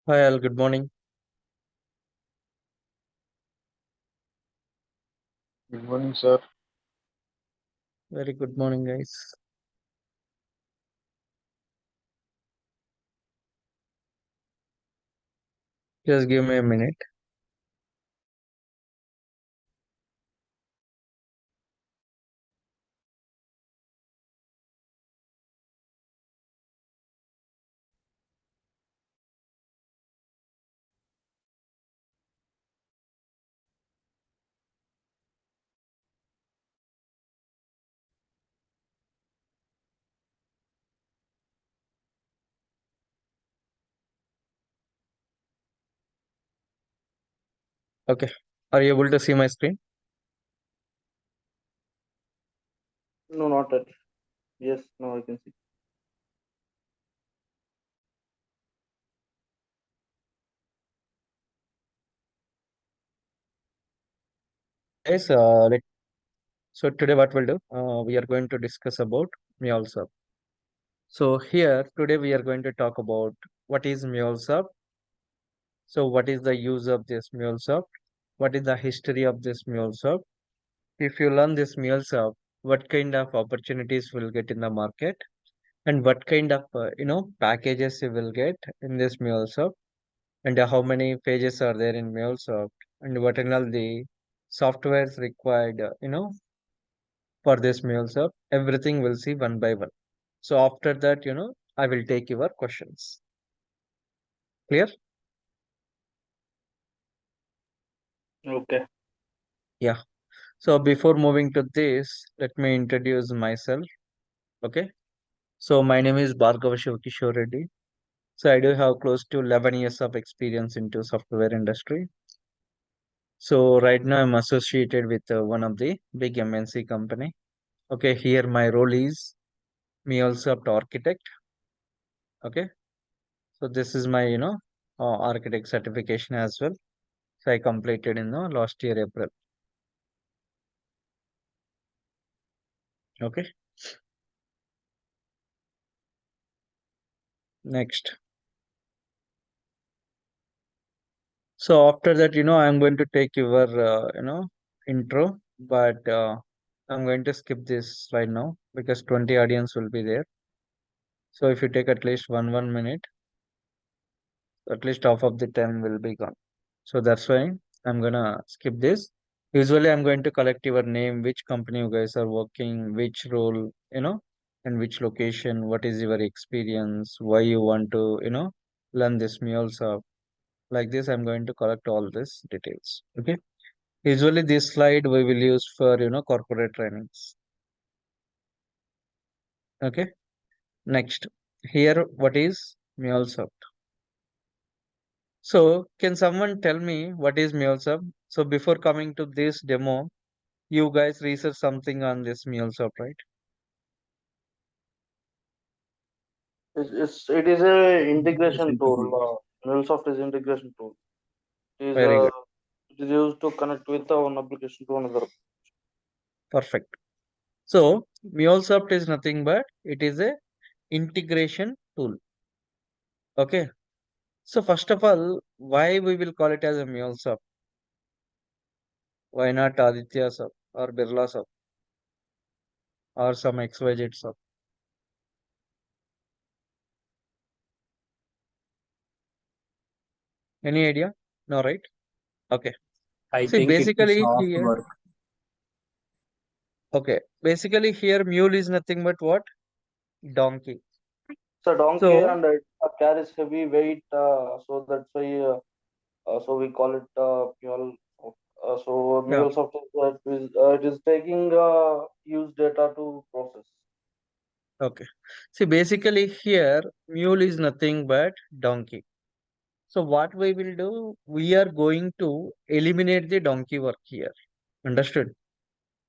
Hi, all. Good morning. Good morning, sir. Very good morning, guys. Just give me a minute. Okay. Are you able to see my screen? No, not that. Yes, now I can see. Yes. So today what we'll do, we are going to discuss about MuleSoft. So here today we are going to talk about what is MuleSoft. So what is the use of this MuleSoft? What is the history of this MuleSoft? If you learn this MuleSoft, what kind of opportunities will get in the market, and what kind of packages you will get in this MuleSoft, and how many pages are there in MuleSoft, and what are all the softwares required, for this MuleSoft. Everything we'll see one by one. So after that, I will take your questions. Clear? Okay. Yeah. So before moving to this, let me introduce myself. Okay. So my name is Bhargava Kishore Reddy. So I do have close to 11 years of experience into software industry. So right now I'm associated with one of the big MNC company. Okay, here my role is MuleSoft architect. Okay, so this is my architect certification as well. So I completed in the last year April. Okay, next. So after that, I'm going to take your intro, but I'm going to skip this slide now because 20 audience will be there. So if you take at least one minute, at least half of the time will be gone. So that's why I'm gonna skip this. Usually I'm going to collect your name, which company you guys are working, which role, and which location, what is your experience, why you want to, learn this MuleSoft. Like this, I'm going to collect all these details. Okay. Usually this slide we will use for, corporate trainings. Okay. Next. Here, what is MuleSoft? So can someone tell me what is MuleSoft? So before coming to this demo, you guys research something on this MuleSoft, right? It is a integration tool. MuleSoft is integration tool. It is Very good. it is used to connect with one application to another. Perfect. So MuleSoft is nothing but it is a integration tool. Okay. So first of all, why we will call it as a MuleSoft? Why not Aditya Soft or Birla Soft or some XYZ Soft? Any idea? No, right? Okay. I See, think it is basically soft here, work. okay. Basically here, mule is nothing but what? Donkey. It's a donkey So and it carries heavy weight. So that's why. So we call it Mule. So yeah. MuleSoft it is taking use data to process. Okay. See, basically here, mule is nothing but donkey. So what we will do, we are going to eliminate the donkey work here. Understood?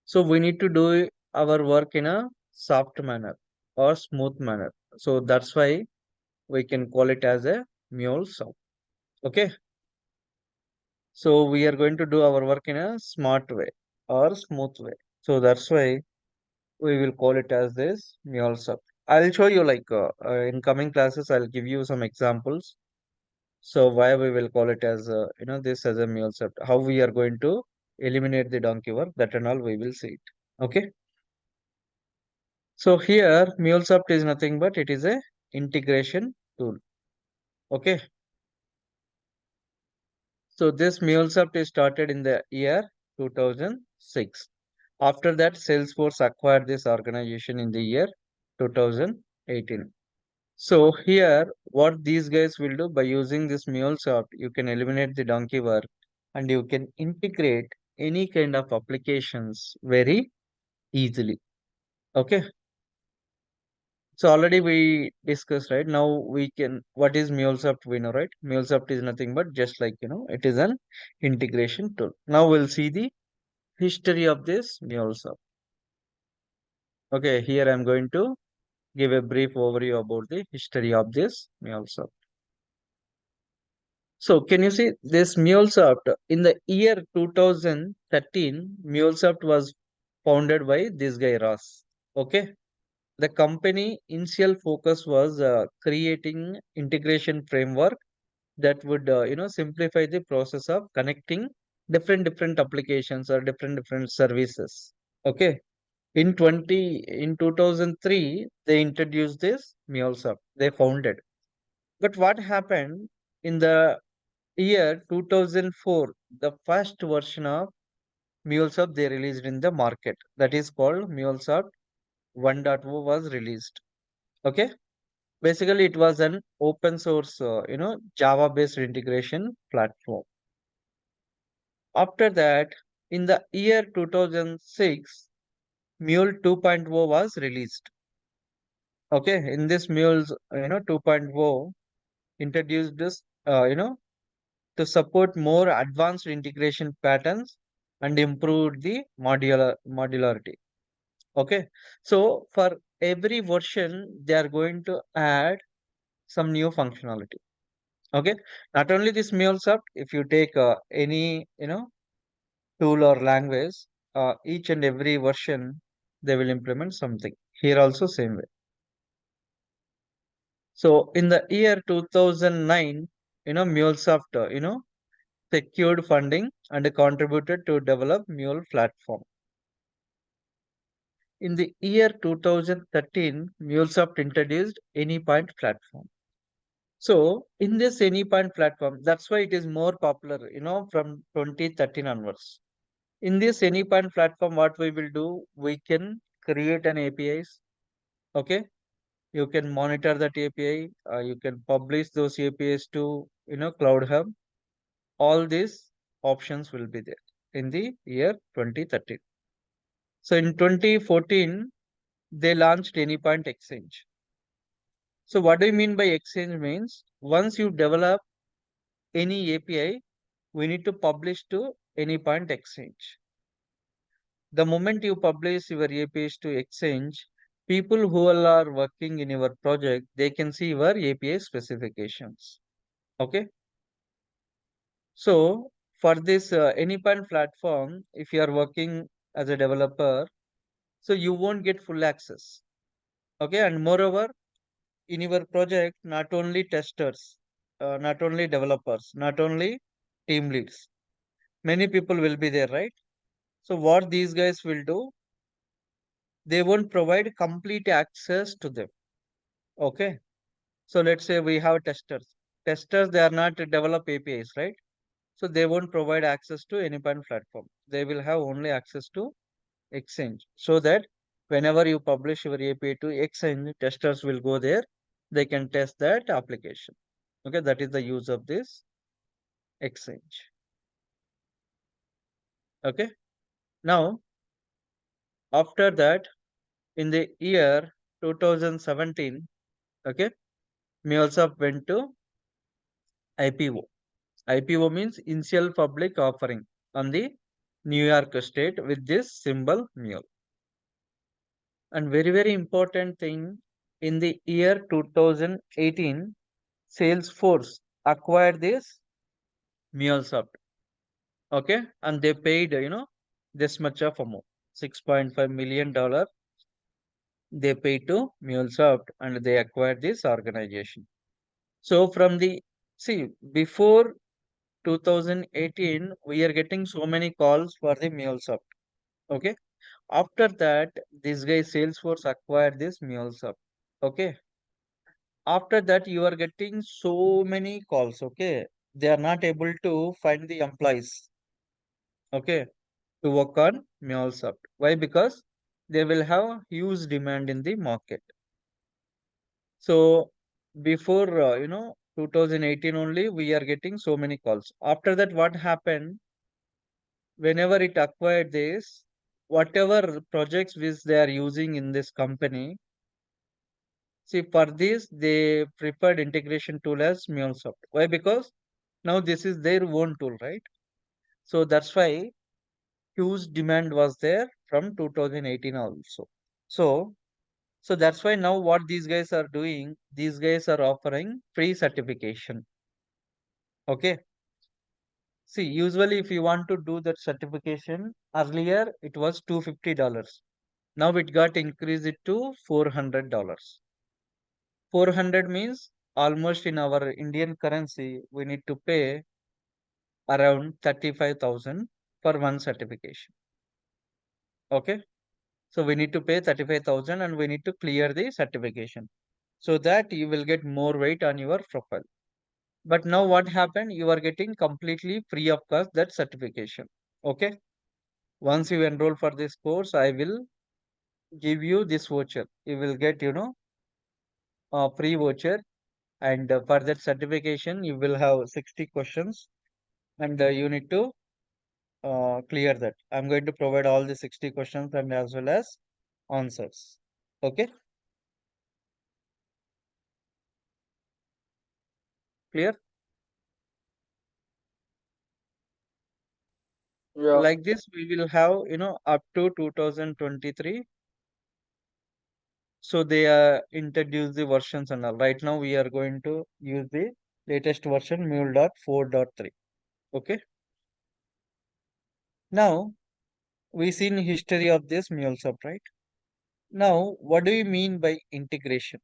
So we need to do our work in a soft manner or smooth manner. So that's why we can call it as a mule soft. Okay. So we are going to do our work in a smart way or smooth way. So that's why we will call it as this MuleSoft. I'll show you in coming classes, I'll give you some examples. So why we will call it as this as a MuleSoft? How we are going to eliminate the donkey work, that and all we will see it. Okay. So here MuleSoft is nothing but it is a integration tool. Okay. So this MuleSoft is started in the year 2006. After that, Salesforce acquired this organization in the year 2018. So here, what these guys will do by using this MuleSoft, you can eliminate the donkey work and you can integrate any kind of applications very easily. Okay. So already we discussed, right? Now we can, what is MuleSoft? We know, right? MuleSoft is nothing but just like, it is an integration tool. Now we'll see the history of this MuleSoft. Okay, here I'm going to give a brief overview about the history of this MuleSoft. So can you see this MuleSoft in the year 2013, MuleSoft was founded by this guy Ross. Okay. The company initial focus was creating integration framework that would simplify the process of connecting different applications or different services. Okay. In 2003 they introduced this MuleSoft. They founded. But what happened in the year 2004, the first version of MuleSoft they released in the market, that is called MuleSoft 1.0 was released. Okay. Basically, it was an open source, Java based integration platform. After that, in the year 2006, Mule 2.0 was released. Okay. In this Mule's, 2.0 introduced this, to support more advanced integration patterns and improve the modularity. Okay. So for every version, they are going to add some new functionality. Okay. Not only this MuleSoft, if you take any, tool or language, each and every version, they will implement something. Here also same way. So in the year 2009, MuleSoft, secured funding and contributed to develop Mule platform. In the year 2013, MuleSoft introduced Anypoint platform. So in this Anypoint platform, that's why it is more popular, from 2013 onwards. In this Anypoint platform, what we will do, we can create an APIs. Okay. You can monitor that API. You can publish those APIs to, Cloud Hub. All these options will be there in the year 2013. So in 2014, they launched Anypoint Exchange. So what do you mean by exchange means once you develop any API, we need to publish to Anypoint Exchange. The moment you publish your APIs to Exchange, people who all are working in your project, they can see your API specifications. Okay. So for this Anypoint platform, if you are working as a developer, so you won't get full access. Okay. And moreover, in your project, not only testers, not only developers, not only team leads, many people will be there, right? So what these guys will do, they won't provide complete access to them. Okay. So let's say we have testers. Testers, they are not to develop APIs, right? So they won't provide access to any kind of platform. They will have only access to Exchange. So that whenever you publish your API to Exchange, testers will go there. They can test that application. Okay, that is the use of this Exchange. Okay. Now, after that, in the year 2017, okay, MuleSoft went to IPO. IPO means initial public offering on the New York State with this symbol Mule. And very important thing, in the year 2018, Salesforce acquired this MuleSoft. Okay, and they paid this much of amount, $6.5 million. They paid to MuleSoft and they acquired this organization. So from the See, before 2018, we are getting so many calls for the MuleSoft. Okay. After that, this guy Salesforce acquired this MuleSoft. Okay. After that, you are getting so many calls. Okay. They are not able to find the employees. Okay. To work on MuleSoft. Why? Because they will have huge demand in the market. So before 2018 only, we are getting so many calls. After that, what happened? Whenever it acquired this, whatever projects which they are using in this company, see for this they preferred integration tool as MuleSoft. Why? Because now this is their own tool, right? So that's why huge demand was there from 2018 also. So so that's why now what these guys are doing, these guys are offering free certification. Okay. See, usually if you want to do that certification, earlier it was $250. Now it got increased to $400. 400 means almost in our Indian currency, we need to pay around 35,000 for one certification. Okay. So we need to pay 35,000 and we need to clear the certification so that you will get more weight on your profile. But now what happened? You are getting completely free of cost that certification. Okay. Once you enroll for this course, I will give you this voucher. You will get, a free voucher. And for that certification, you will have 60 questions and you need to clear that. I'm going to provide all the 60 questions and as well as answers. Okay. Clear? Yeah. Like this, we will have, up to 2023. So they introduce the versions and all. Right now, we are going to use the latest version Mule.4.3. Okay. Now, we seen history of this MuleSoft, right? Now, what do you mean by integration?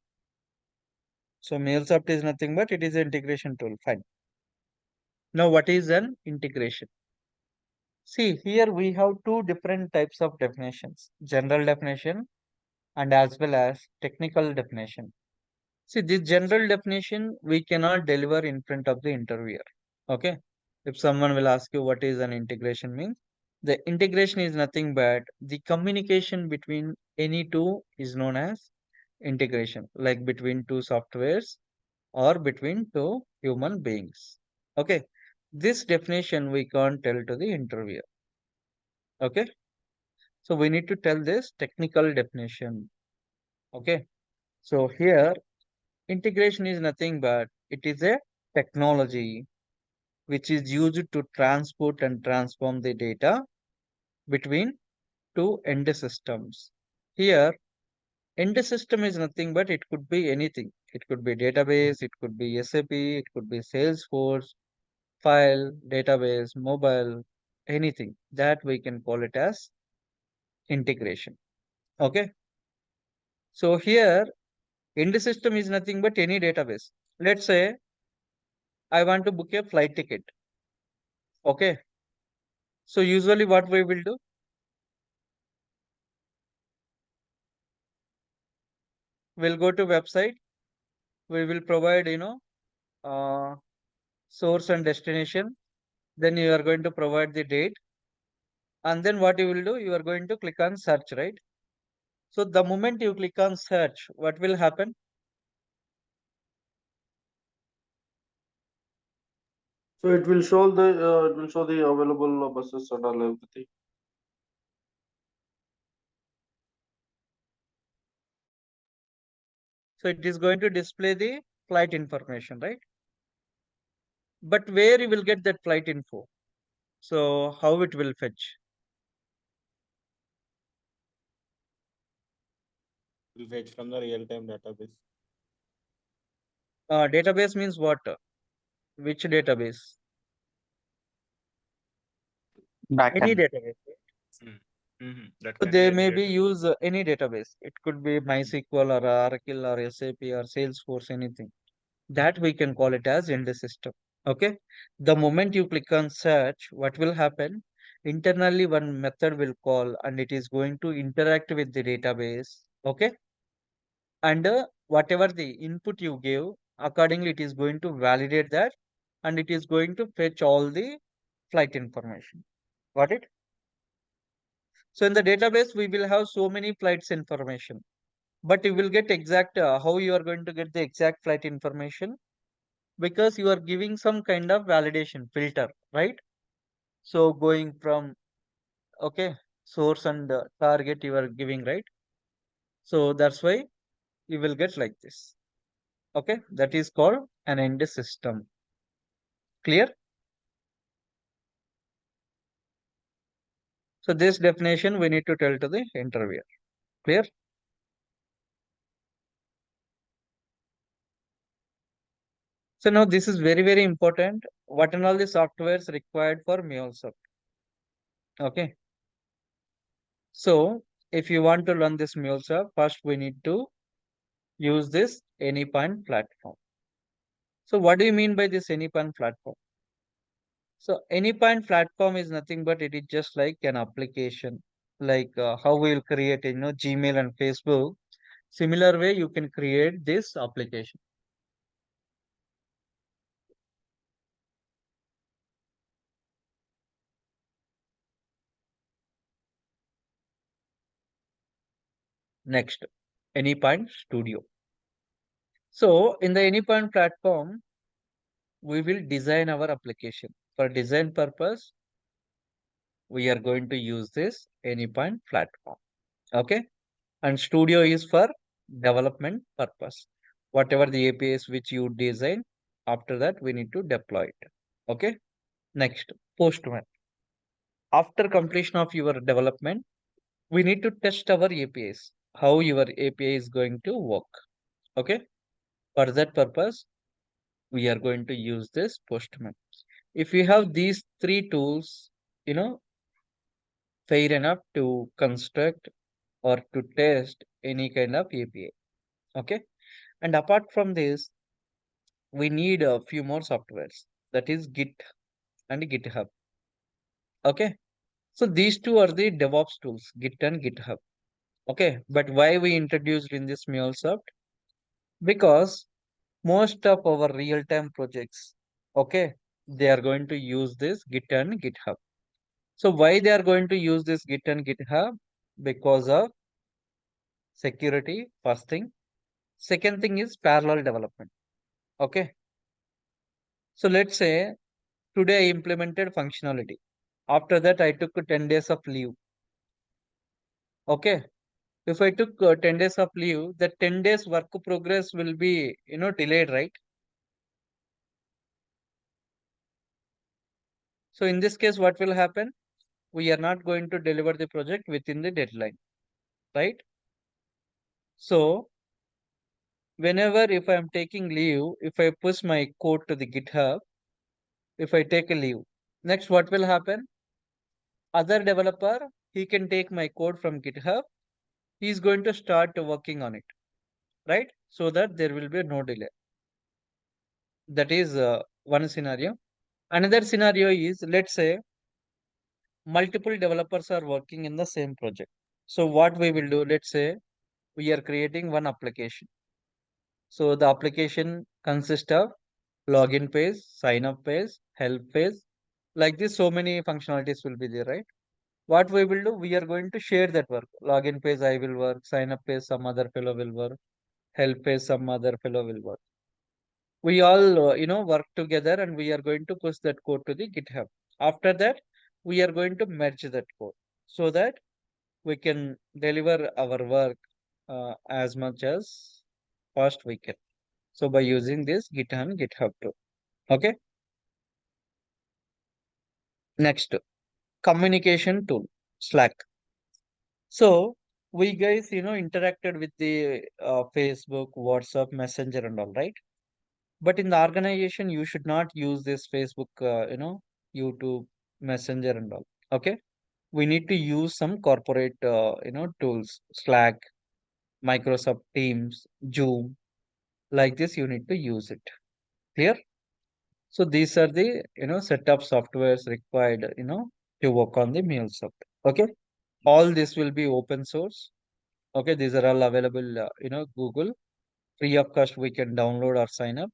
So MuleSoft is nothing but it is an integration tool. Fine. Now, what is an integration? See, here we have two different types of definitions, general definition and as well as technical definition. See, this general definition we cannot deliver in front of the interviewer. Okay. If someone will ask you what is an integration means, the integration is nothing but the communication between any two is known as integration, like between two softwares or between two human beings. Okay. This definition we can't tell to the interviewer. Okay. So we need to tell this technical definition. Okay. So here integration is nothing but it is a technology which is used to transport and transform the data between two end systems. Here, end system is nothing but it could be anything. It could be database, it could be SAP, it could be Salesforce, file, database, mobile, anything that we can call it as integration. Okay. So here, end system is nothing but any database. Let's say I want to book a flight ticket. Okay. So usually what we will do, we'll go to website. We will provide, uh, source and destination. Then you are going to provide the date. And then what you will do, you are going to click on search, right? So the moment you click on search, what will happen? So it will show the available buses and all everything. So it is going to display the flight information, right? But where you will get that flight info? So how it will fetch? Will fetch from the real-time database. Database means what? Which database? Any Backend. database. Mm. That So can be they any maybe data. use any database. It could be Mm. MySQL or Oracle or SAP or Salesforce, anything. That we can call it as end system. Okay. The moment you click on search, what will happen? Internally, one method will call and it is going to interact with the database. Okay. And whatever the input you give, accordingly, it is going to validate that and it is going to fetch all the flight information. Got it? So in the database, we will have so many flights information, but you will get exact how you are going to get the exact flight information because you are giving some kind of validation filter, right? So going from, okay, source and target you are giving, right? So that's why you will get like this. Okay, that is called an end system. Clear? So this definition we need to tell to the interviewer. Clear? So now this is very, very important. What and all the softwares required for MuleSoft. Okay. So if you want to run this MuleSoft, first we need to use this Anypoint platform. So what do you mean by this Anypoint platform? So Anypoint platform is nothing but it is just like an application, like how we'll create, Gmail and Facebook. Similar way, you can create this application. Next, Anypoint Studio. So in the Anypoint platform, we will design our application. For design purpose, we are going to use this Anypoint platform. Okay. And Studio is for development purpose. Whatever the APIs which you design, after that we need to deploy it. Okay. Next, Postman. After completion of your development, we need to test our APIs, how your API is going to work. Okay. For that purpose, we are going to use this Postman. If you have these three tools, fair enough to construct or to test any kind of API. Okay. And apart from this, we need a few more softwares, that is Git and GitHub. Okay. So these two are the DevOps tools, Git and GitHub. Okay. But why we introduced in this MuleSoft? Because most of our real-time projects, okay, they are going to use this Git and GitHub. So why they are going to use this Git and GitHub? Because of security, first thing. Second thing is parallel development. Okay. So let's say today I implemented functionality. After that, I took 10 days of leave. Okay. If I took 10 days of leave, the 10 days work progress will be, delayed, right? So in this case, what will happen? We are not going to deliver the project within the deadline, right? So whenever if I am taking leave, if I push my code to the GitHub, if I take a leave, next what will happen? Other developer, he can take my code from GitHub. He is going to start working on it, right? So that there will be no delay. That is one scenario. Another scenario is, let's say, multiple developers are working in the same project. So what we will do, let's say, we are creating one application. So the application consists of login page, sign up page, help page. Like this, so many functionalities will be there, right? What we will do, we are going to share that work. Login page, I will work. Sign up page, some other fellow will work. Help page, some other fellow will work. We all, work together and we are going to push that code to the GitHub. After that, we are going to merge that code so that we can deliver our work as much as fast we can. So by using this Git and GitHub tool. Okay. Next, communication tool, Slack. So we guys, interacted with the Facebook, WhatsApp, Messenger and all, right? But in the organization, you should not use this Facebook, YouTube, Messenger and all. Okay. We need to use some corporate, tools, Slack, Microsoft Teams, Zoom. Like this, you need to use it. Clear? So these are the set of softwares required to work on the MuleSoft. Okay, all this will be open source. Okay, these are all available Google free of cost. We can download or sign up.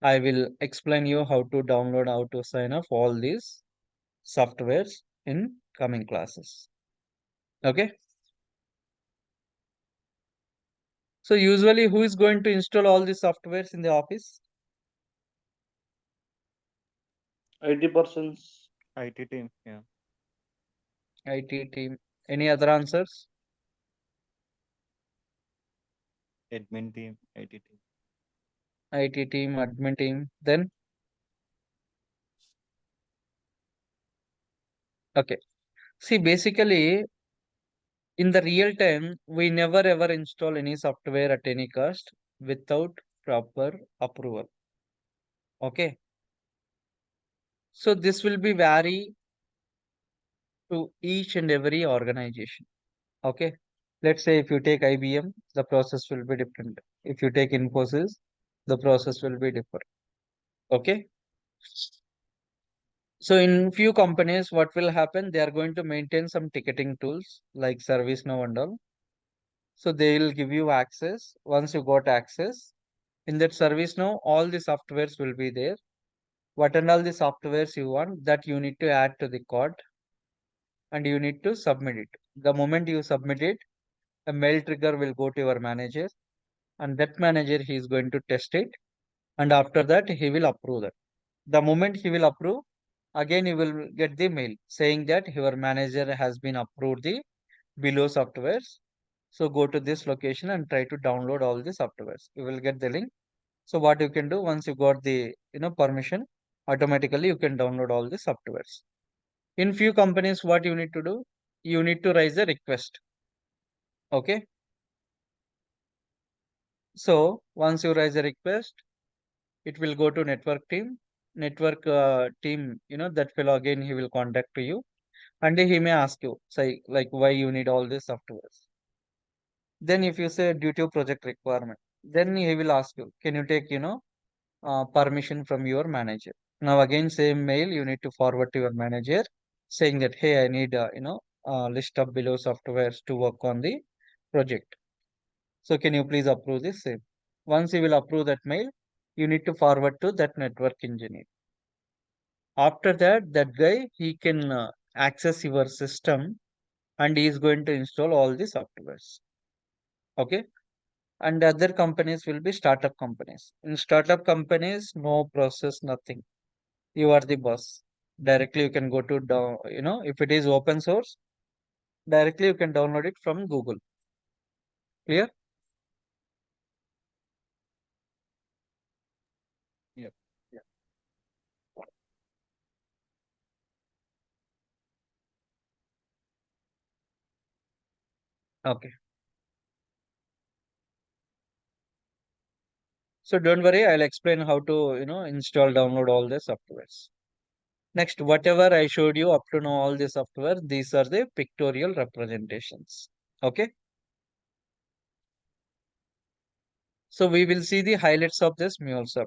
I will explain you how to download, how to sign up all these softwares in coming classes. Okay, so usually who is going to install all these softwares in the office? 80%. IT team. Yeah. IT team. Any other answers? Admin team. IT team. IT team, admin team. Then okay. See, basically in the real time, we never ever install any software at any cost without proper approval. Okay. So this will be vary to each and every organization. Okay. Let's say if you take IBM, the process will be different. If you take Infosys, the process will be different. Okay. So in few companies, what will happen? They are going to maintain some ticketing tools like ServiceNow and all. So they will give you access. Once you got access, in that ServiceNow, all the softwares will be there. What and all the softwares you want that you need to add to the code and you need to submit it. The moment you submit it, a mail trigger will go to your manager and that manager he is going to test it and after that he will approve that. The moment he will approve, again you will get the mail saying that your manager has been approved the below softwares. So go to this location and try to download all the softwares. You will get the link. So what you can do once you got the permission, automatically you can download all the softwares. In few companies, what you need to do, you need to raise a request. Okay. So once you raise a request, it will go to network team. Network team, that fellow again he will contact to you and he may ask you, say like why you need all these softwares. Then if you say due to project requirement, then he will ask you, can you take permission from your manager? Now again same mail you need to forward to your manager saying that hey I need a list of below softwares to work on the project. So can you please approve this same? Once you will approve that mail, you need to forward to that network engineer. After that, that guy he can access your system and he is going to install all the softwares. Okay. And other companies will be startup companies. In startup companies, no process, nothing. You are the boss. Directly you can go to down, if it is open source, directly you can download it from Google. Clear? Yep. Okay. So don't worry, I'll explain how to, install, download all the softwares. Next, whatever I showed you up to now, all the software, these are the pictorial representations. Okay. So we will see the highlights of this MuleSoft.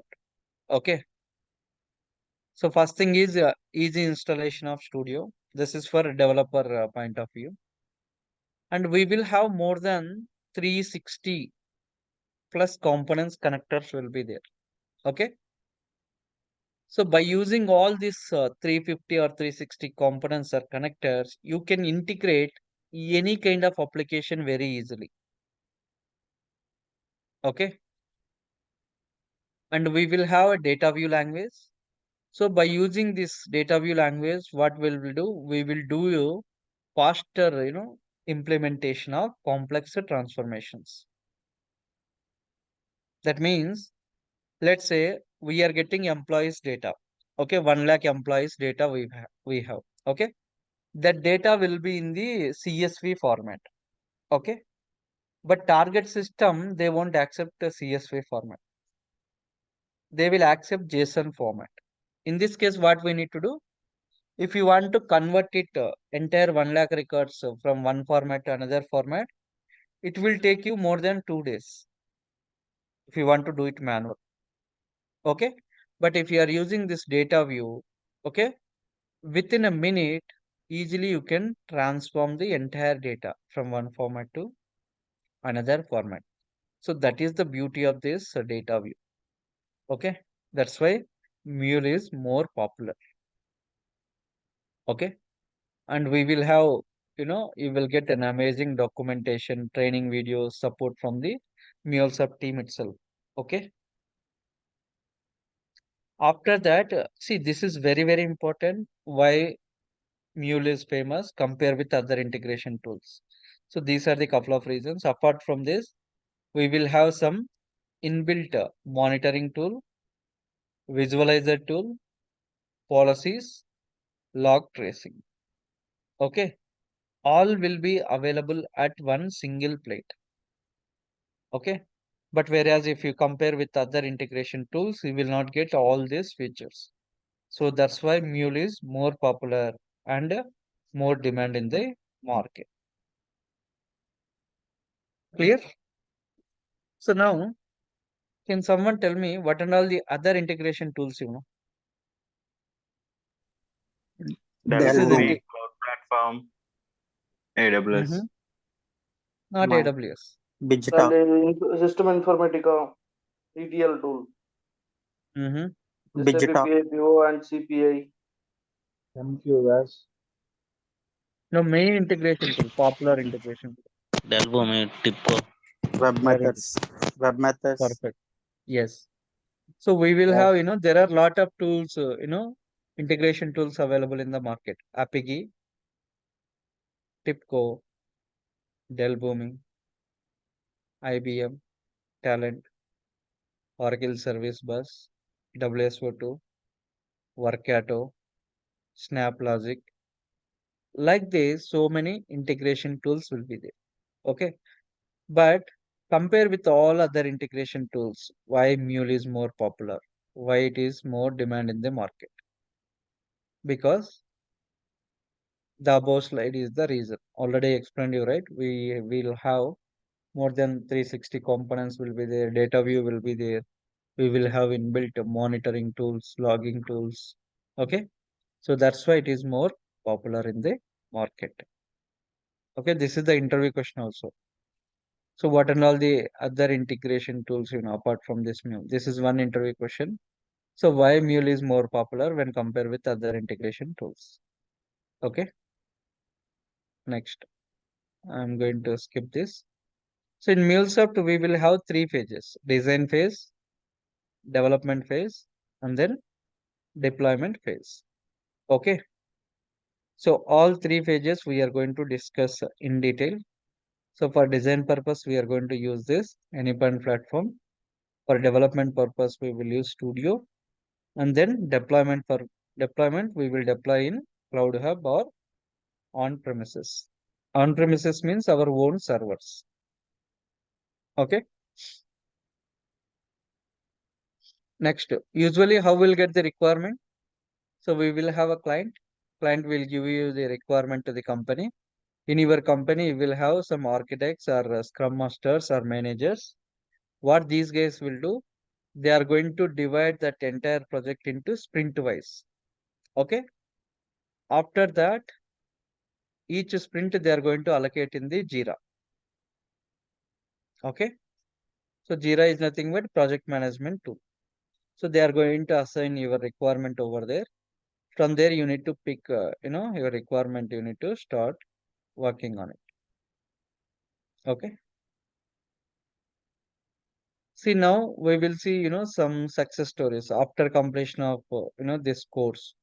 Okay. So first thing is easy installation of Studio. This is for a developer point of view. And we will have more than 360 plus components connectors will be there. Okay. So by using all these 350 or 360 components or connectors, you can integrate any kind of application very easily. Okay. And we will have a data view language. So by using this data view language, what we will do? We will do faster, implementation of complex transformations. That means, let's say we are getting employees data. Okay, 1 lakh employees data we have. Okay, that data will be in the CSV format. Okay, but target system they won't accept the CSV format. They will accept JSON format. In this case, what we need to do? If you want to convert it entire 1 lakh records from one format to another format, it will take you more than 2 days if you want to do it manual. Okay. But if you are using this data view, okay, within a minute, easily you can transform the entire data from one format to another format. So that is the beauty of this data view. Okay. That's why Mule is more popular. Okay. And we will have, you will get an amazing documentation, training videos, support from the MuleSoft team itself. Okay. After that, see, this is very, very important. Why Mule is famous compared with other integration tools. So these are the couple of reasons. Apart from this, we will have some inbuilt monitoring tool, visualizer tool, policies, log tracing. Okay. All will be available at one single plate. Okay. But whereas if you compare with other integration tools, you will not get all these features. So that's why Mule is more popular and more demand in the market. Clear? So now, can someone tell me what and all the other integration tools you know? This is Delvo, Delvo, inte Cloud Platform, AWS. Mhm. Not my AWS. Digita, And System Informatica ETL tool, Mm-hmm. SAP Digita, PIPO and CPI. MQS, No, main integration tool, popular integration tool. Delvo में टिपको Web Very good. Methods, Web Methods, Perfect. Yes. So we will Wa- have, there are lot of tools, integration tools available in the market. Apigee, Tipco, Delboomi, IBM, Talent, Oracle Service Bus, WSO2, Workato, SnapLogic. Like this, so many integration tools will be there. Okay. But compare with all other integration tools, why Mule is more popular, why it is more demand in the market. Because the above slide is the reason. Already explained you, right? We will have more than 360 components will be there, data view will be there. We will have inbuilt monitoring tools, logging tools. Okay. So that's why it is more popular in the market. Okay. This is the interview question also. So what and all the other integration tools, apart from this Mule? This is one interview question. So why Mule is more popular when compared with other integration tools? Okay. Next, I'm going to skip this. So in MuleSoft, we will have three phases: design phase, development phase, and then deployment phase. Okay. So all three phases we are going to discuss in detail. So for design purpose, we are going to use this Anyplan platform. For development purpose, we will use Studio. And then deployment, we will deploy in Cloud Hub or on premises. On premises means our own servers. Okay. Next, usually how we'll get the requirement? So we will have a client. Client will give you the requirement to the company. In your company, you will have some architects or scrum masters or managers. What these guys will do, they are going to divide that entire project into sprint wise. Okay. After that, each sprint they are going to allocate in the Jira. Okay. So Jira is nothing but project management tool. So they are going to assign your requirement over there. From there, you need to pick, your requirement. You need to start working on it. Okay. See, now we will see, some success stories after completion of, this course.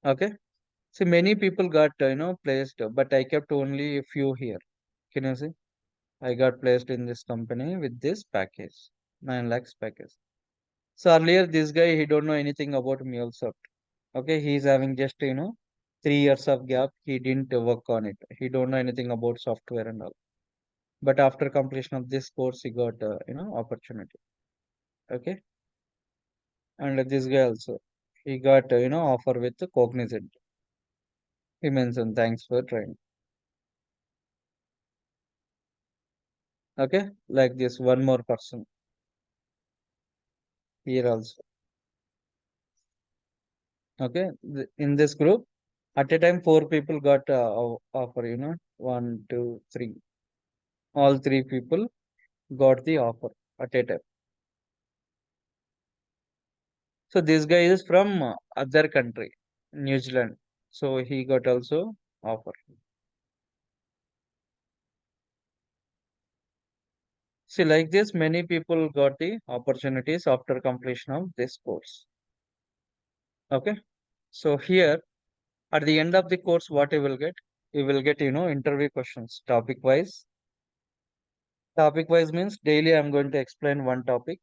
Okay. See, many people got, placed, but I kept only a few here. Can you see? I got placed in this company with this package, 9 lakhs package. So earlier, this guy, he don't know anything about MuleSoft. Okay. He's having just, 3 years of gap. He didn't work on it. He don't know anything about software and all. But after completion of this course, he got, opportunity. Okay. And this guy also, he got, offer with the Cognizant. He mentioned, thanks for trying. Okay, like this, one more person here also. Okay, in this group, at a time, 4 people got offer, one, two, three. All 3 people got the offer at a time. So this guy is from other country, New Zealand. So he got also offer. See, like this, many people got the opportunities after completion of this course. Okay. So here, at the end of the course, what you will get? You will get, interview questions, topic wise. Topic wise means daily I'm going to explain one topic.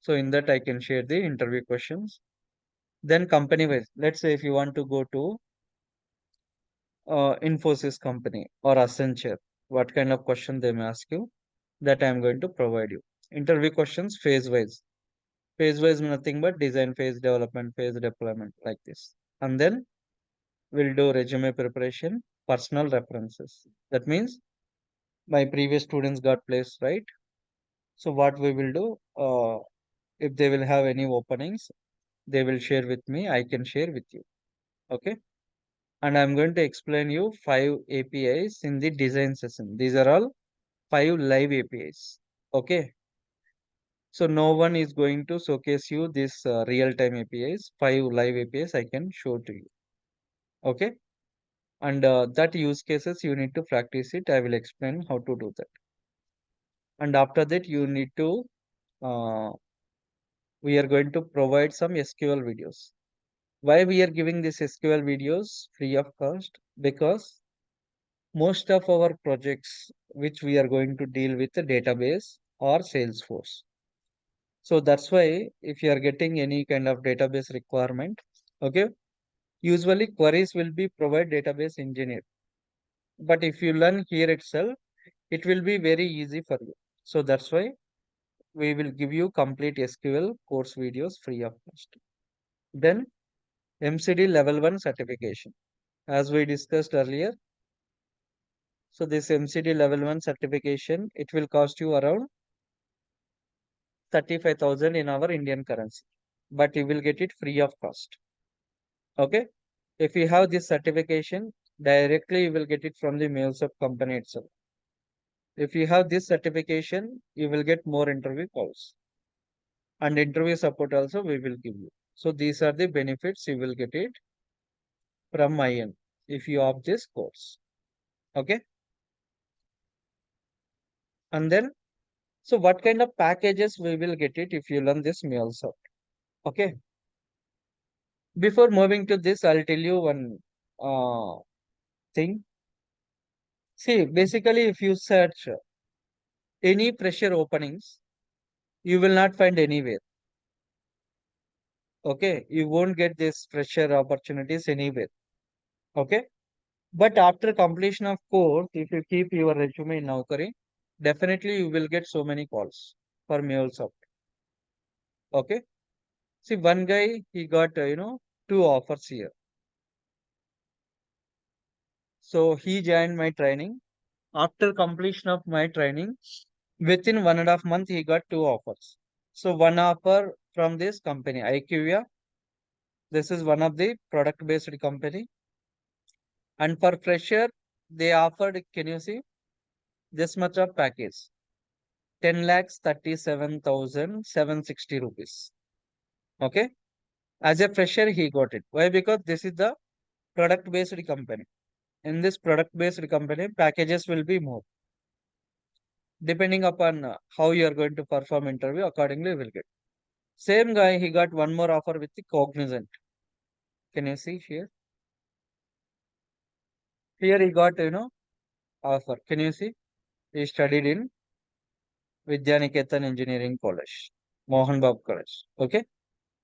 So in that I can share the interview questions. Then company wise, let's say if you want to go to Infosys company or Accenture, what kind of question they may ask you, that I'm going to provide you. Interview questions phase wise. Phase wise nothing but design phase, development phase, deployment, like this. And then we'll do resume preparation, personal references. That means my previous students got placed, right? So what we will do, if they will have any openings, they will share with me, I can share with you. Okay. And I'm going to explain you 5 APIs in the design session. These are all 5 live APIs. Okay. So no one is going to showcase you this real-time APIs. 5 live APIs I can show to you. Okay. And that use cases you need to practice it. I will explain how to do that. And after that you need to, we are going to provide some SQL videos. Why we are giving this SQL videos free of cost? Because most of our projects which we are going to deal with the database or Salesforce. So that's why if you are getting any kind of database requirement, okay, usually queries will be provide database engineer. But if you learn here itself, it will be very easy for you. So that's why we will give you complete SQL course videos free of cost. Then MCD level 1 certification. As we discussed earlier, so this MCD level 1 certification, it will cost you around 35,000 in our Indian currency, but you will get it free of cost. Okay. If you have this certification, directly you will get it from the MuleSoft company itself. If you have this certification, you will get more interview calls and interview support also we will give you. So these are the benefits you will get it from my end if you opt this course. Okay. And then, so what kind of packages we will get it if you learn this MuleSoft? Okay. Before moving to this, I'll tell you one thing. See, basically, if you search any fresher openings, you will not find anywhere. Okay, you won't get this fresher opportunities anywhere. Okay, but after completion of course, if you keep your resume in Naukri, definitely you will get so many calls for MuleSoft. Okay, see, one guy he got 2 offers here. So he joined my training. After completion of my training, within 1.5 months, he got 2 offers. So one offer from this company, IQVIA. This is one of the product-based company. And for fresher, they offered, can you see, this much of package, 10,37,760 rupees. Okay. As a fresher, he got it. Why? Because this is the product-based company. In this product-based company, packages will be more. Depending upon how you are going to perform interview, accordingly you will get. Same guy, he got one more offer with the Cognizant. Can you see here? Here he got, offer. Can you see? He studied in Vidyaniketan Engineering College, Mohan Babu College. Okay.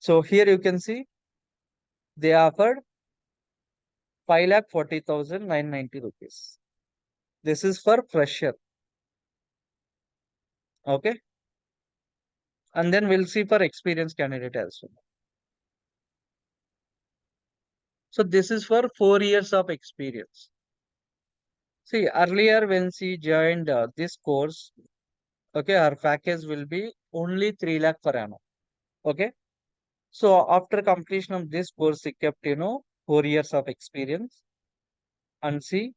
So here you can see they offered 5,40,990 rupees. This is for fresher. Okay. And then we'll see for experienced candidate as well. So this is for 4 years of experience. See, earlier when she joined this course, Okay, our package will be only 3 lakh per annum. Okay. So after completion of this course, he kept, 4 years of experience, and she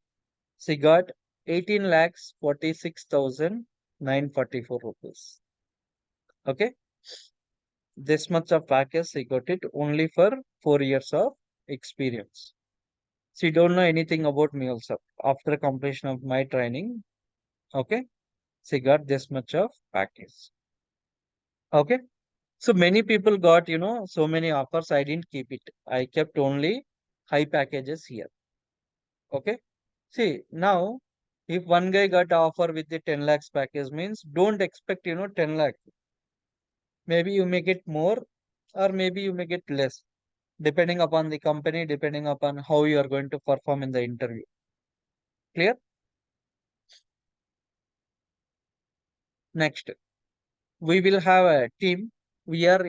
got 18 lakhs 46,944 rupees. Okay. This much of package she got it only for 4 years of experience. She don't know anything about MuleSoft. After completion of my training, okay, she got this much of package. Okay. So many people got, so many offers. I didn't keep it. I kept only high packages here. Okay. See, now if one guy got offer with the 10 lakhs package means don't expect, 10 lakh. Maybe you may get more or maybe you may get less, depending upon the company, depending upon how you are going to perform in the interview. Clear? Next, we will have a team. We are,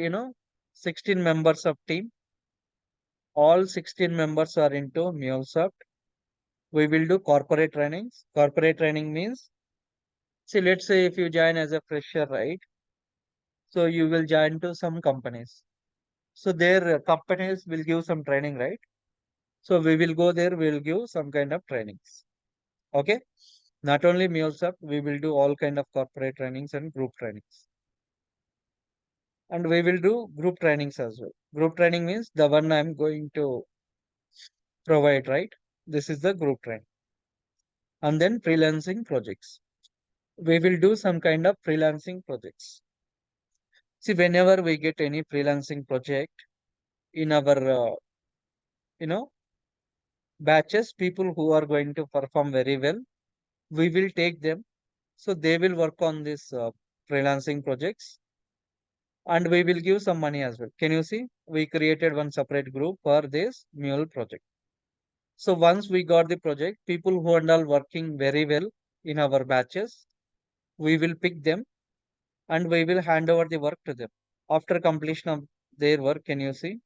16 members of team. All 16 members are into MuleSoft. We will do corporate trainings. Corporate training means, see, let's say if you join as a fresher, right? So you will join to some companies. So their companies will give some training, right? So we will go there, we will give some kind of trainings. Okay. Not only MuleSoft, we will do all kind of corporate trainings and group trainings. And we will do group trainings as well. Group training means the one I'm going to provide, right? This is the group training. And then freelancing projects. We will do some kind of freelancing projects. See, whenever we get any freelancing project in our, you know, batches, people who are going to perform very well, we will take them. So they will work on this freelancing projects and we will give some money as well. Can you see? We created one separate group for this Mule project. So once we got the project, people who are all working very well in our batches, we will pick them and we will hand over the work to them. After completion of their work, can you see?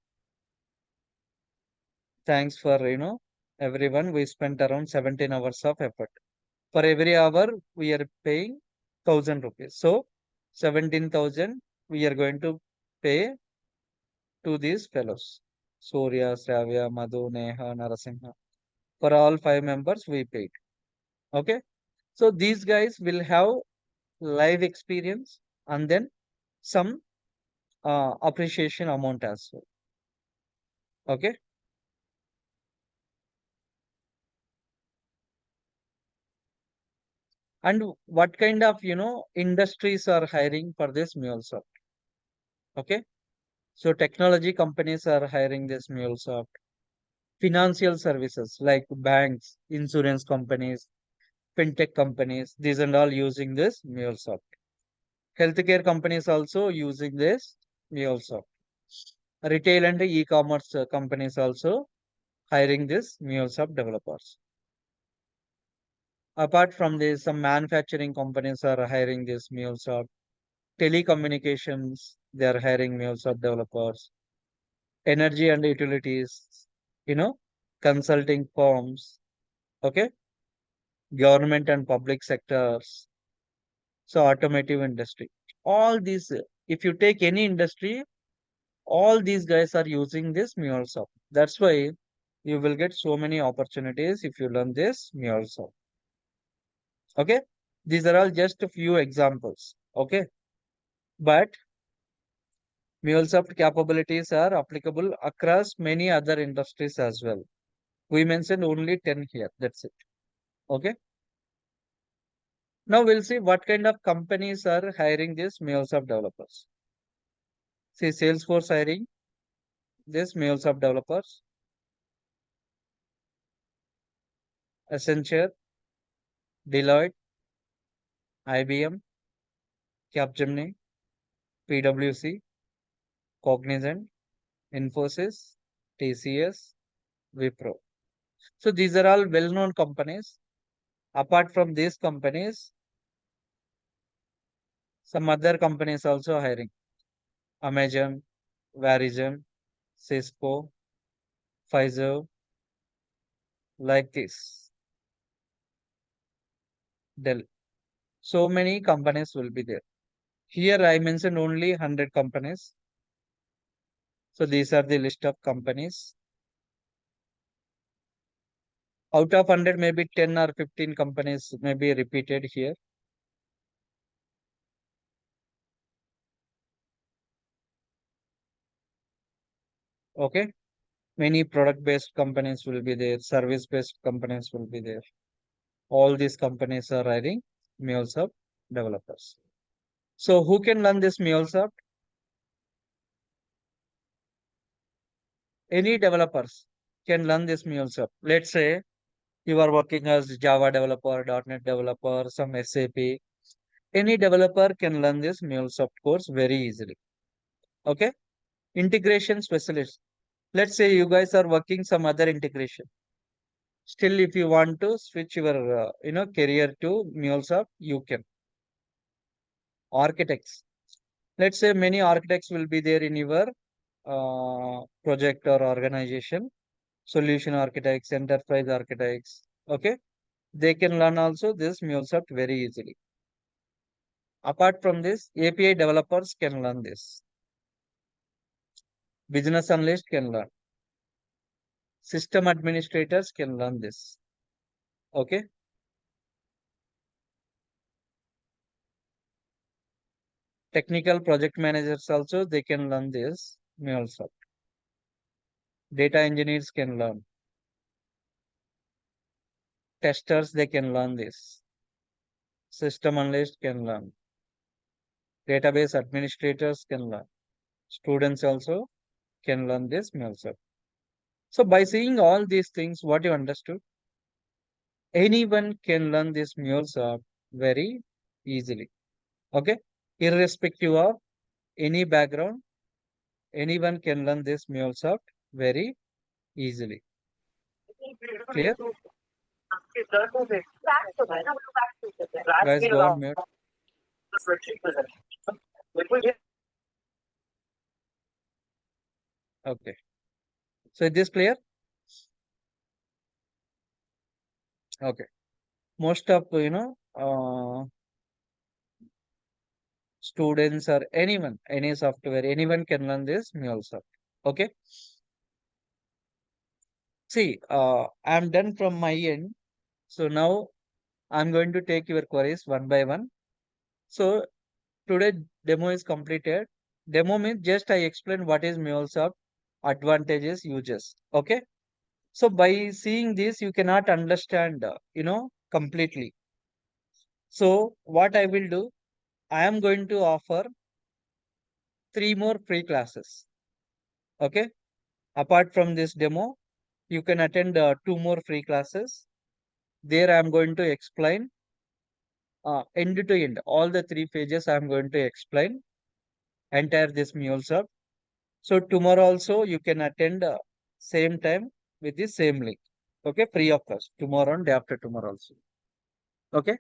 Thanks for, everyone. We spent around 17 hours of effort. For every hour, we are paying 1,000 rupees. So 17,000 we are going to pay to these fellows. Surya, Shravya, Madhu, Neha, Narasimha. For all 5 members, we paid. Okay. So these guys will have live experience and then some appreciation amount as well. Okay. And what kind of, industries are hiring for this MuleSoft? Okay. So technology companies are hiring this MuleSoft. Financial services like banks, insurance companies, fintech companies, these and all using this MuleSoft. Healthcare companies also using this MuleSoft. Retail and e-commerce companies also hiring this MuleSoft developers. Apart from this, some manufacturing companies are hiring this MuleSoft. Telecommunications, they are hiring MuleSoft developers. Energy and utilities, consulting firms, okay, government and public sectors, so automotive industry. All these, if you take any industry, all these guys are using this MuleSoft. That's why you will get so many opportunities if you learn this MuleSoft. Okay, these are all just a few examples. Okay, but MuleSoft capabilities are applicable across many other industries as well. We mentioned only 10 here. That's it. Okay. Now we'll see what kind of companies are hiring these MuleSoft developers. See, Salesforce hiring this MuleSoft developers, Accenture, Deloitte, IBM, Capgemini, PwC, Cognizant, Infosys, TCS, Wipro. So these are all well-known companies. Apart from these companies, some other companies also hiring. Amazon, Verizon, Cisco, Pfizer, like this. Dell. So many companies will be there. Here I mentioned only 100 companies. So these are the list of companies. Out of 100, maybe 10 or 15 companies may be repeated here. Okay. Many product-based companies will be there. Service-based companies will be there. All these companies are hiring MuleSoft developers. So who can learn this MuleSoft? Any developers can learn this MuleSoft. Let's say you are working as Java developer, .NET developer, some SAP. Any developer can learn this MuleSoft course very easily. Okay. Integration specialist. Let's say you guys are working some other integration. Still, if you want to switch your career to MuleSoft, you can. Architects. Let's say many architects will be there in your project or organization. Solution architects, enterprise architects. Okay, they can learn also this MuleSoft very easily. Apart from this, API developers can learn this. Business analysts can learn. System administrators can learn this. Okay. Technical project managers also, they can learn this MuleSoft. Data engineers can learn. Testers, they can learn this. System analysts can learn. Database administrators can learn. Students also can learn this MuleSoft. So by seeing all these things, what you understood, anyone can learn this MuleSoft very easily. Okay, irrespective of any background, anyone can learn this MuleSoft very easily. Clear? Guys, go on mute. Okay. So is this clear? Okay. Most of students or anyone, any software, anyone can learn this MuleSoft. Okay. See, I'm done from my end. So now I'm going to take your queries one by one. So today demo is completed. Demo means just I explain what is MuleSoft, advantages, uses. Okay. So by seeing this, you cannot understand, completely. So what I will do, I am going to offer 3 more free classes. Okay. Apart from this demo, you can attend 2 more free classes. There I am going to explain end to end. All the 3 pages I am going to explain entire this MuleSoft. So tomorrow also you can attend same time with the same link. Okay, free of cost. Tomorrow and day after tomorrow also. Okay.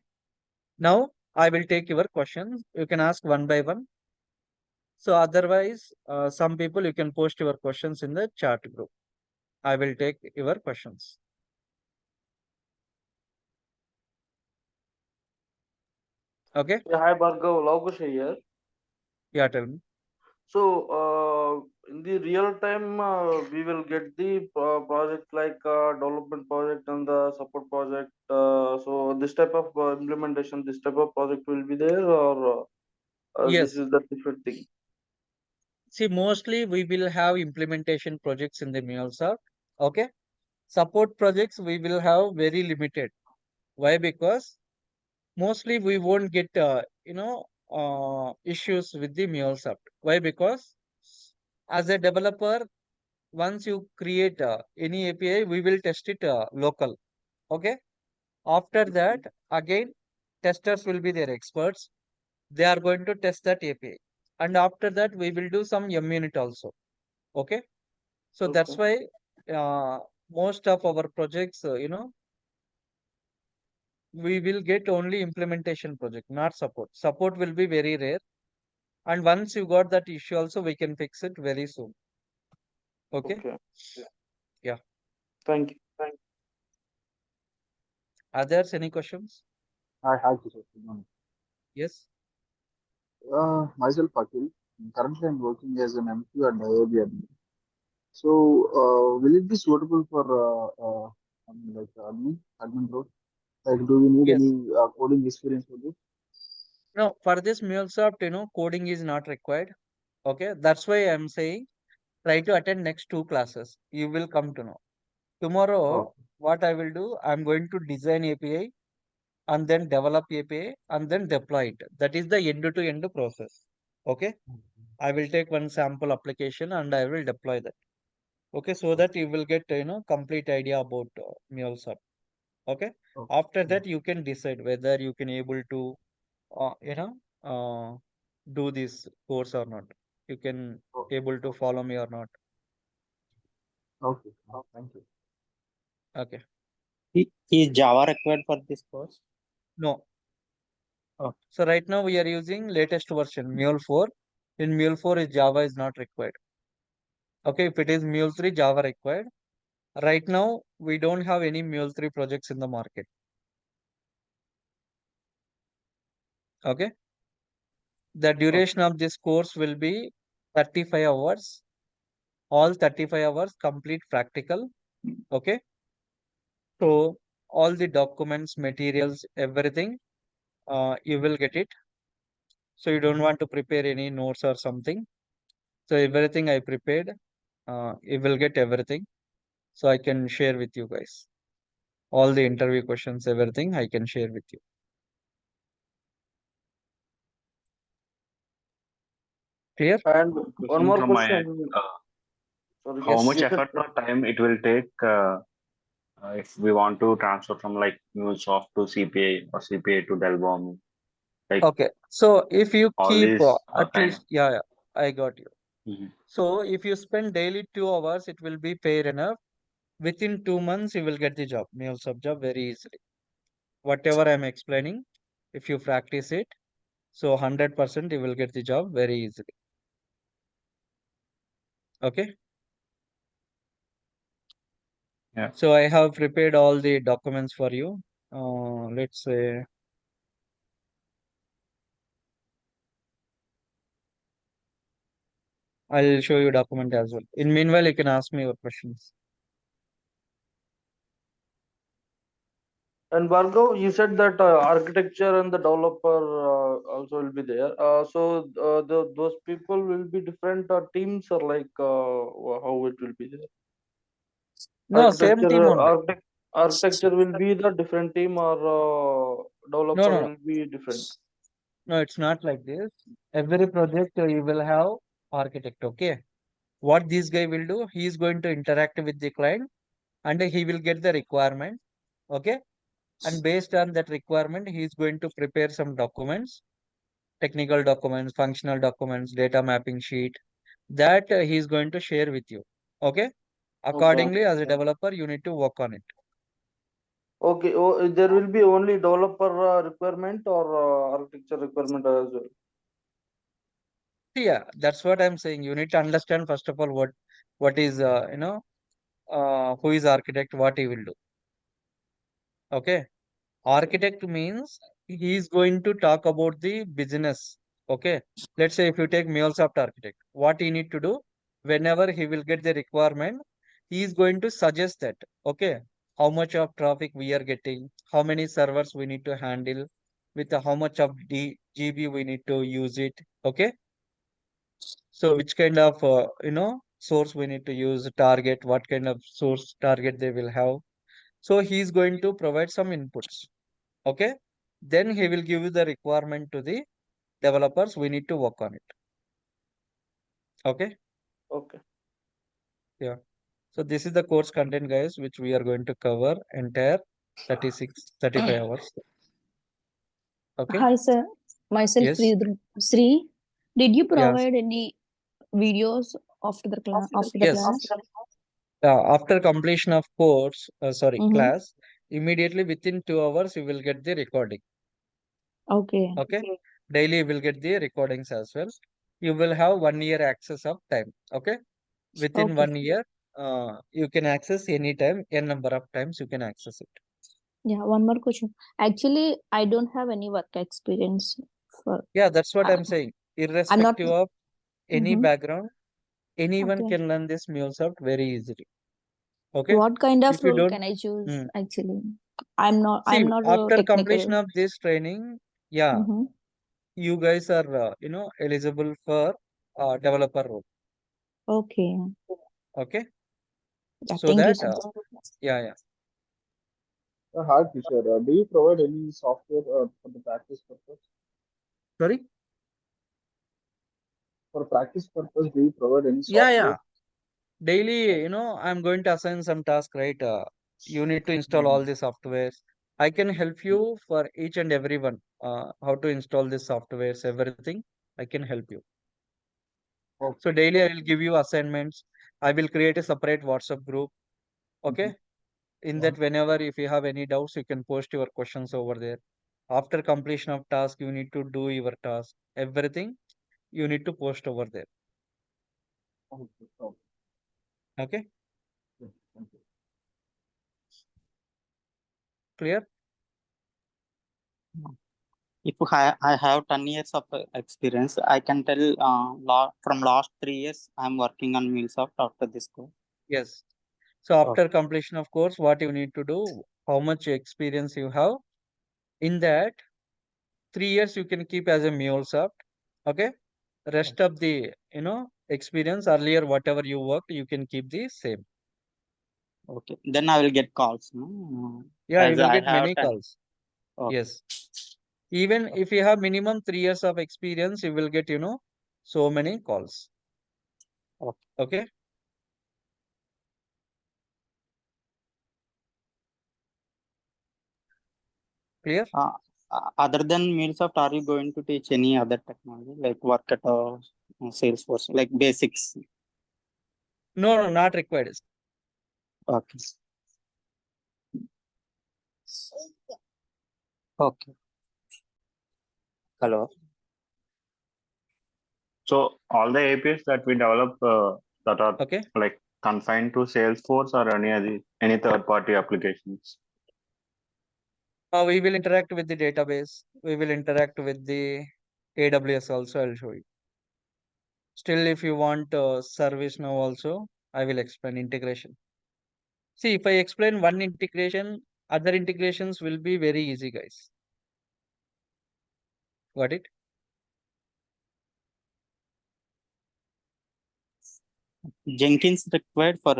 Now I will take your questions. You can ask one by one. So otherwise, some people you can post your questions in the chat group. I will take your questions. Okay. Yeah, hi Bhargav, Laukush here. Yeah, tell me. So, in the real time, we will get the project like development project and the support project. So, this type of implementation, this type of project will be there, or this Yes. is the different thing. See, mostly we will have implementation projects in the MuleSoft. Okay. Support projects we will have very limited. Why? Because mostly we won't get issues with the MuleSoft. Why? Because as a developer, once you create any API, we will test it local. Okay. After that, again, testers will be their experts. They are going to test that API. And after that, we will do some unit also. Okay. So that's Okay. why most of our projects, we will get only implementation project, not support. Support will be very rare. And once you got that issue also, we can fix it very soon. Okay. Okay. Yeah. Thank you. Others, any questions? I have to say, good morning. Yes. Myself, Akhil. Currently, I'm working as an MQ and IAB admin. So, will it be suitable for admin role? Like, do we need Yes. any coding experience for this? No, for this MuleSoft, coding is not required. Okay, that's why I'm saying try to attend next two classes. You will come to know. Tomorrow, Okay. what I will do, I'm going to design API and then develop API and then deploy it. That is the end-to-end process. Okay, I will take one sample application and I will deploy that. Okay, so that you will get complete idea about MuleSoft. Okay, Okay. after that you can decide whether you can able to uh, you know uh, do this course or not. You can Okay. able to follow me or not. Okay. Thank you. Okay, Is Java required for this course? no. Okay. So right now we are using latest version Mule 4. In Mule 4 is Java is not required. Okay, if it is Mule 3, Java required. Right now we don't have any Mule 3 projects in the market. Okay, the Okay. duration of this course will be 35 hours. All 35 hours complete practical. Okay, so all the documents, materials, everything, you will get it. So you don't want to prepare any notes or something. So everything I prepared, you will get everything. So I can share with you guys. All the interview questions, everything I can share with you. Clear? And one Question more from my end. question. Sorry. How Yes. much You said, effort or time it will take if we want to transfer from like MuleSoft to CPA or CPA to Delbom? Like Okay. So if you all keep this at time. least, yeah, yeah, I got you. Mhm. So if you spend daily 2 hours, it will be fair enough. Within 2 months, you will get the job, MuleSoft job very easily. Whatever I'm explaining, if you practice it, so 100% you will get the job very easily. Okay. Yeah. So I have prepared all the documents for you. Let's say I'll show you document as well. In meanwhile, you can ask me your questions. and Bhargav, you said that architecture and the developer also will be there. Those people will be different teams, or like how it will be there? No, same team only. Architecture will be the different team, or No, developer no, no. will be different. No, it's not like this. Every project you will have architect. Okay. What this guy will do, he is going to interact with the client and he will get the requirement. Okay. And based on that requirement, he is going to prepare some documents, technical documents, functional documents, data mapping sheet that he is going to share with you. Okay. Okay. Accordingly, as a developer, you need to work on it. Okay. Oh, there will be only developer requirement, or architecture requirement as well. Yeah, that's what I'm saying. You need to understand first of all what is who is architect, what he will do. Okay. Architect means he is going to talk about the business. Okay. Let's say if you take MuleSoft architect, what he need to do whenever he will get the requirement, he is going to suggest that. Okay. How much of traffic we are getting, how many servers we need to handle, with how much of GB we need to use it. Okay. So which kind of source we need to use, target, what kind of source target they will have. So he is going to provide some inputs. Okay. Then he will give you the requirement to the developers. We need to work on it. Okay. Okay. Yeah. So this is the course content, guys, which we are going to cover entire 35 hours. Okay. Hi, sir. Myself, Yes. Sri. Did you Yes. provide any videos after the Yes. class? After completion of Mm-hmm. class, immediately within 2 hours, you will get the recording. Okay. Okay. Daily you will get the recordings as well. You will have 1 year access of time. Okay. Within Okay. 1 year, you can access anytime, n number of times you can access it. Yeah, one more question. Actually, I don't have any work experience. Yeah, that's what I- I'm saying. I'm not. Irrespective of any Mhm. background, anyone Okay. can learn this MuleSoft very easily. Okay. What kind of If you role don't, can I choose Hmm. actually? I'm not. See, I'm not after completion technical. of this training, yeah, Mm-hmm. you guys are, eligible for developer role. Okay. Okay. Yeah. So Thank you, that, sir. yeah. Hi, Kishore. Do you provide any software for the practice purpose? Sorry. For practice purpose, do you provide any Yeah, software? daily, I'm going to assign some task, right? You need to install all Mhm. the softwares. I can help you for each and every one. How to install this softwares, everything. I can help you. So Okay. daily I will give you assignments. I will create a separate WhatsApp group. Mhm. Okay. In Yeah. that, whenever if you have any doubts, you can post your questions over there. After completion of task, you need to do your task. Everything you need to post over there. Okay. Okay. Okay. Yeah. Thank you. Clear? If I have 10 years of experience, I can tell from last 3 years, I'm working on MuleSoft after this course. Yes. So Oh, after completion of course, what you need to do, how much experience you have, in that 3 years you can keep as a MuleSoft. Okay. Rest of the, experience earlier, whatever you worked, you can keep the same. okay. Then I will get calls, no? Yeah, you As will I get have many 10. calls. Okay. Yes. Even if you have minimum 3 years of experience, you will get, so many calls. Okay. Okay. Clear? Other than MuleSoft, are you going to teach any other technology like work at Salesforce, like basics? No, not required. Okay. Okay. Hello. So all the APIs that we develop that are Okay. like confined to Salesforce or any third party applications. We will interact with the database. We will interact with the AWS also. I'll show you. Still, if you want service now also, I will explain integration. See, if I explain one integration, other integrations will be very easy, guys. Got it? Jenkins required for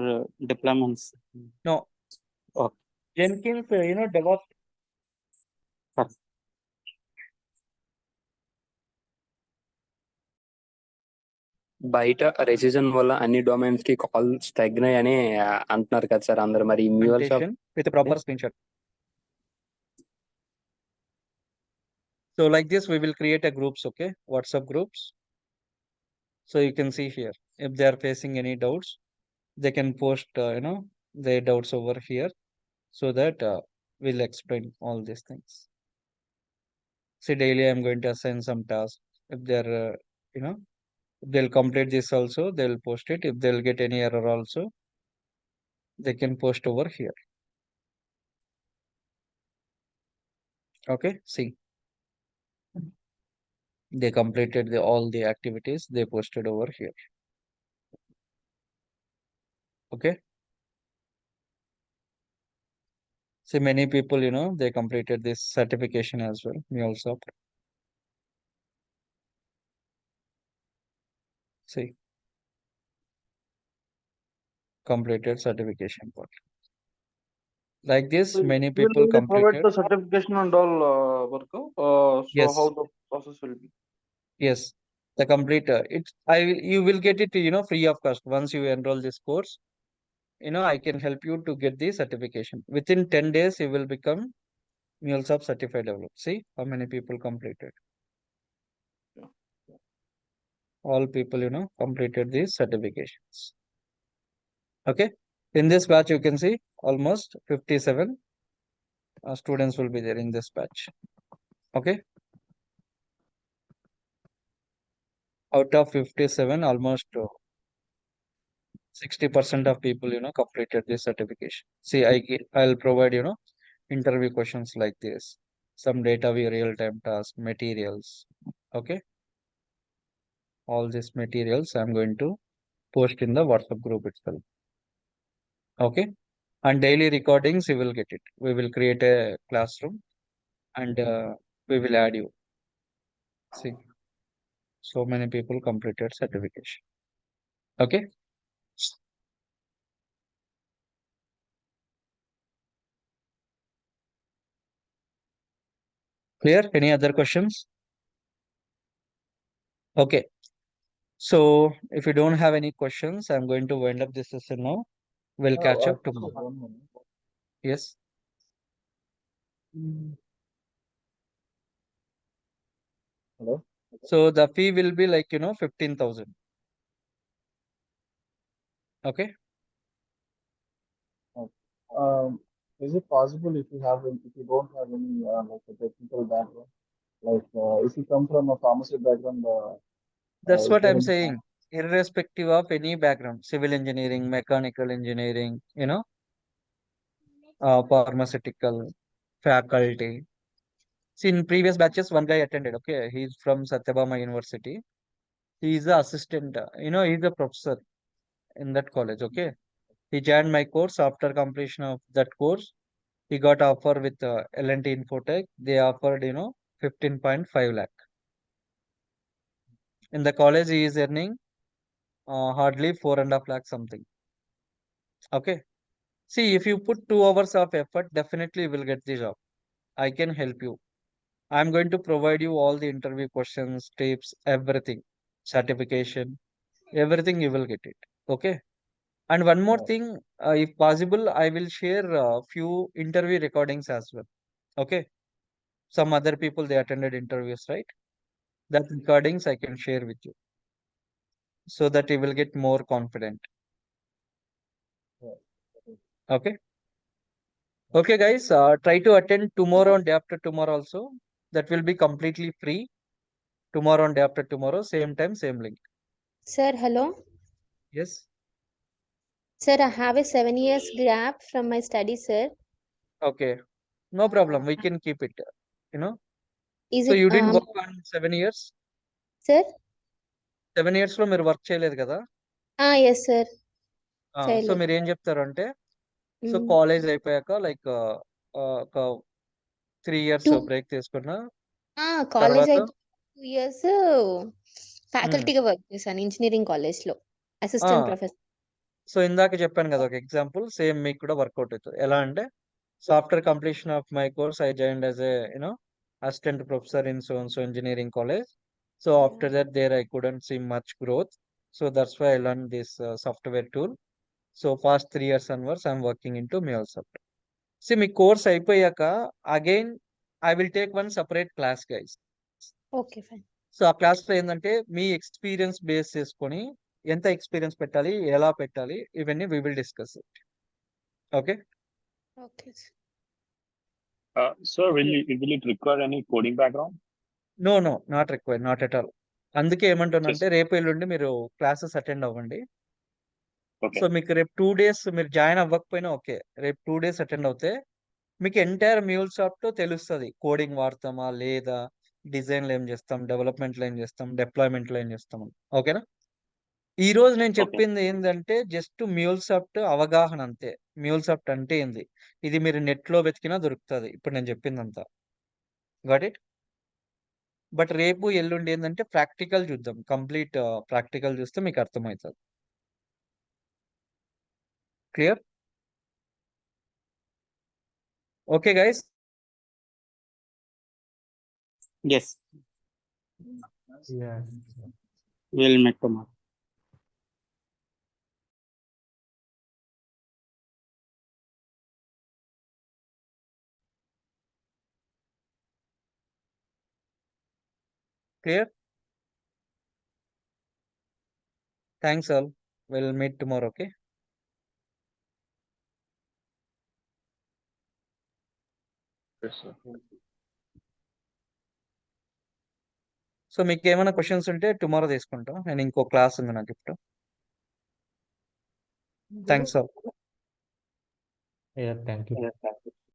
deployments. No, Okay. Jenkins, DevOps. Correct. బయట రెసిజన్ వల్ల అన్ని domains కి calls తగ్గినాయి అని అంటున్నారు కదా sir అందరు మరి MuleSoft Implementation with a proper screenshot. So like this, we will create a groups, okay? WhatsApp groups. So you can see here, if they are facing any doubts, they can post, their doubts over here, so that we'll explain all these things. See, daily I'm going to assign some tasks. If they're, if they'll complete this also, they'll post it. If they'll get any error also, they can post over here. Okay, see, they completed all the activities they posted over here. Okay. See, many people, they completed this certification as well. MuleSoft. See, completed certification part. Like this, So many you will people only provide completed. the certification and all, Varka. So how Yes, the process will be? yes. The complete you will get it, free of cost once you enroll this course. I can help you to get the certification. Within 10 days, you will become MuleSoft certified developer. See how many people completed. Yeah. All people, completed these certifications. Okay. In this batch, you can see almost 57 students will be there in this batch. Okay. Out of 57, almost 60% of people, completed this certification. See, I'll provide, interview questions like this. some data view real-time task materials. Okay. All these materials I'm going to post in the WhatsApp group itself. Okay. And daily recordings, you will get it. We will create a classroom and we will add you. See, so many people completed certification. Okay. Clear? Any other questions? Okay. So if you don't have any questions, I'm going to wind up this session now. We'll catch up tomorrow. 1 minute. Yes. Hello. So the fee will be like, 15,000. Okay. Okay. Is it possible if you have if you don't have any like a technical background, like if you come from a pharmacy background, That's is what there I'm any saying. Irrespective of any background, civil engineering, mechanical engineering, pharmaceutical, faculty. See, in previous batches, one guy attended. Okay, he's from Satyabama University. He's the assistant. He's a professor in that college. Okay, he joined my course. After completion of that course, he got offer with L&T Infotech. They offered 15.5 lakh. In the college, he is earning hardly 4.5 lakh something. Okay. See, if you put 2 hours of effort, definitely you will get the job. I can help you. I'm going to provide you all the interview questions, tips, everything, certification, everything you will get it. Okay. And one more thing, if possible, I will share a few interview recordings as well. Okay. Some other people they attended interviews, right? That recordings I can share with you so that you will get more confident. Okay. Okay, guys. Try to attend tomorrow and day after tomorrow also. That will be completely free. Tomorrow and day after tomorrow, same time, same link. Sir, hello. Yes. Sir, I have a 7 years gap from my study, sir. Okay. No problem. We can keep it. You know. Is So it, you didn't work on 7 years. sir? 7 years లో మీరు work చేయలేదు కదా. Yes, sir. So మీరు ఏం చెప్తారు అంటే so Mm. College అయిపోయాక like ఒక 3 years Two, బ్రేక్ తీసుకున్నా college తర్వాత 2 years ఫ్యాకల్టీగా వర్క్ చేశాను ఇంజనీరింగ్ కాలేజ్ లో అసిస్టెంట్ ప్రొఫెసర్. సో ఇందాక చెప్పాను కదా ఒక ఎగ్జాంపుల్ సేమ్ మీకు కూడా వర్కౌట్ అవుతుంది. ఎలా అంటే so after completion of my course I joined as a assistant professor in so and so engineering college. So after that there I couldn't see much growth. So that's why I learned this software tool. So past 3 years onwards I'm working into MuleSoft. See me course అయిపోయాక again I will take one separate class guys. Okay fine. So ఆ class లో ఏంటంటే మీ experience base చేసుకొని ఎంత experience పెట్టాలి, ఎలా పెట్టాలి, ఇవన్నీ we will discuss it. Okay. Okay. So will it require any coding background? No not required, not at all. అందుకే ఏమంటానంటే రేపు ఎల్లుండి మీరు క్లాసెస్ అటెండ్ అవ్వండి. సో మీకు రేపు 2 days మీరు జాయిన్ అవ్వకపోయినా ఓకే, రేపు 2 days అటెండ్ అవుతే మీకు ఎంటైర్ MuleSoft తెలుస్తుంది. కోడింగ్ వాడతామా లేదా, డిజైన్లు ఏం చేస్తాం, డెవలప్మెంట్లో ఏం చేస్తాం, డిప్లాయ్మెంట్లో ఏం చేస్తాం. ఓకేనా. ఈ రోజు నేను చెప్పింది ఏంటంటే జస్ట్ MuleSoft అవగాహన అంతే. MuleSoft అంటే ఏంది, ఇది మీరు నెట్లో వెతికినా దొరుకుతుంది ఇప్పుడు నేను చెప్పిందంతా. Got it. బట్ రేపు ఎల్లుండి ఏంటంటే ప్రాక్టికల్ చూద్దాం. కంప్లీట్ ప్రాక్టికల్ చూస్తే మీకు అర్థమవుతుంది. Clear. Okay guys. Yes, we'll meet tomorrow. Clear? Thanks all. We'll meet tomorrow, okay? Yes, sir. So మీకు ఏమైనా క్వశ్చన్స్ ఉంటే టుమారో తీసుకుంటాం. నేను ఇంకో క్లాస్ ఉంది నాకు ఇప్పుడు. Thanks all. Yeah, thank you.